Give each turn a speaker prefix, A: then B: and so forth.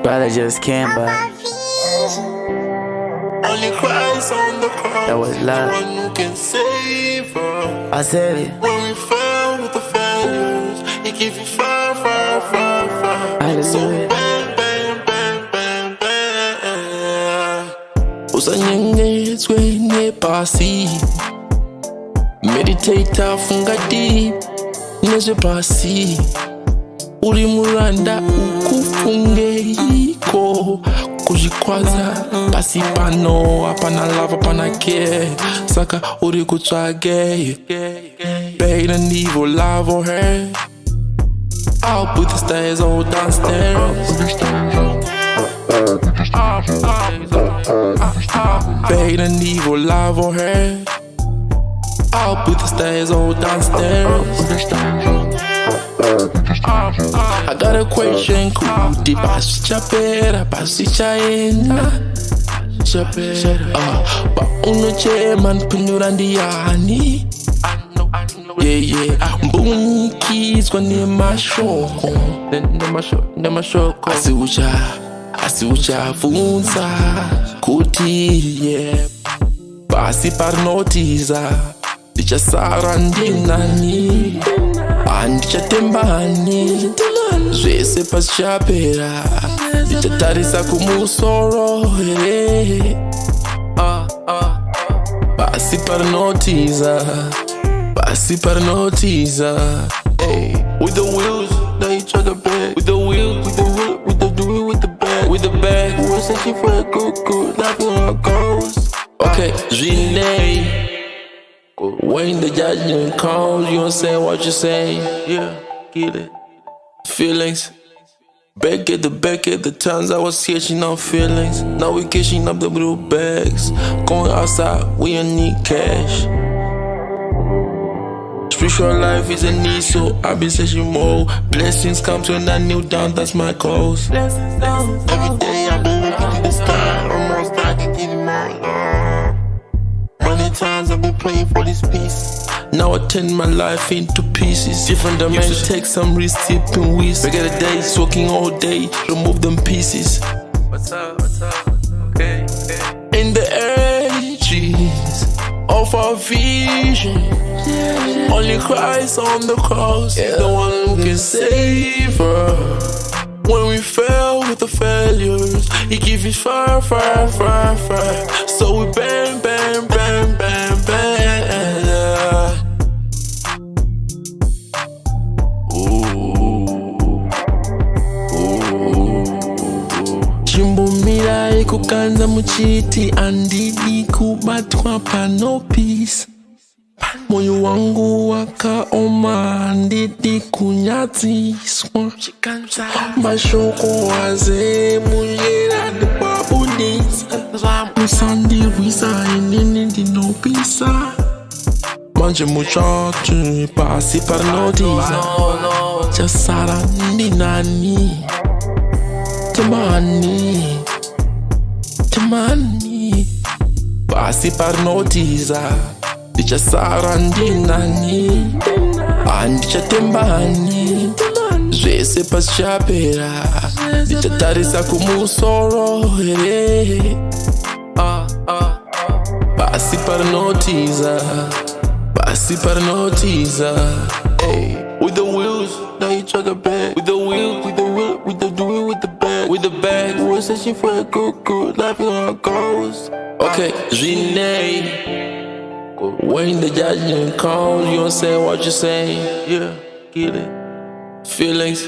A: but I just can't buy.
B: Only Christ on the cross.
A: That was love.
B: The one who can save us.
A: I said it.
B: When we fell with the failures, He gives you fire. So
A: Hallelujah.
B: bang, bang, bang, bang, bang.
C: Usanyengezwe ne Pasi, meditator funga deep nezwe Pasi, uri muranda ukufungeiko kuzvikwaza pasi pano apana love apana care saka uri kutsvage pain and evil love or hate. I'll put the stairs all downstairs. Pain and evil love or hate. I'll put the stairs all downstairs. I got a question, kuti basi chapera, basi chaenda chapera. Ba unochema nipindura ndiyani? Yeah, mbunikidzwa nemashoko asi uchavunza kuti pasi parino tiza ndichasara ndinani, handichatembani, zvese pasi chapera, ndichatarisa kumusoro pasi parino tiza. Pasi parino tiza. Hey, with the wheels, now you try to back. With the wheels, with the do it with the back. With the back, we're searching for a good, laughing on our goals. Okay, G'lay. When the judgment comes, you don't say what you say. Yeah, get it. Feelings. Back at the times I was catching up feelings. Now we catching up the blue bags. Going outside, we don't need cash. Spiritual life is a need, so I've been searching more. Blessings come to when I kneel down, that's my cause.
B: Every day I've been looking to the sky, almost like to give you my love. Many times I've been praying for this peace.
C: Now I turn my life into pieces. Different dimensions. Used to take some risks, tipping weeds. Back at the days, working all day, remove them pieces.
B: What's up? Okay.
C: In the edges of our vision, only Christ on the cross, the one who can save us. When we fell with the failures, He gives us fire. So we bang, bang, bang, bang, bang. Chimbumira ikukanza muchiti andidi kubatwa pano peace. Moyo wangu wakaoma ndidi kunyatsiswa. Mashoko waze mujera ndibabudisa. Musandirwisa inini ndinopisa. Manje muchachi pasi parino tiza. Chasara ndinani. Temani pasi parino tiza. Ndichasara ndinani, handichatembani, zvese pasi chapera, ndichatarisa kumusoro pasi parino tiza. Hey, with the wheels, now you try to back. With the wheels, with the do it with the back. With the back, we're searching for a good, laughing on our goals. Okay, G'lay. When the judgment comes, you don't say what you say.
B: Yeah, get it.
C: Feelings.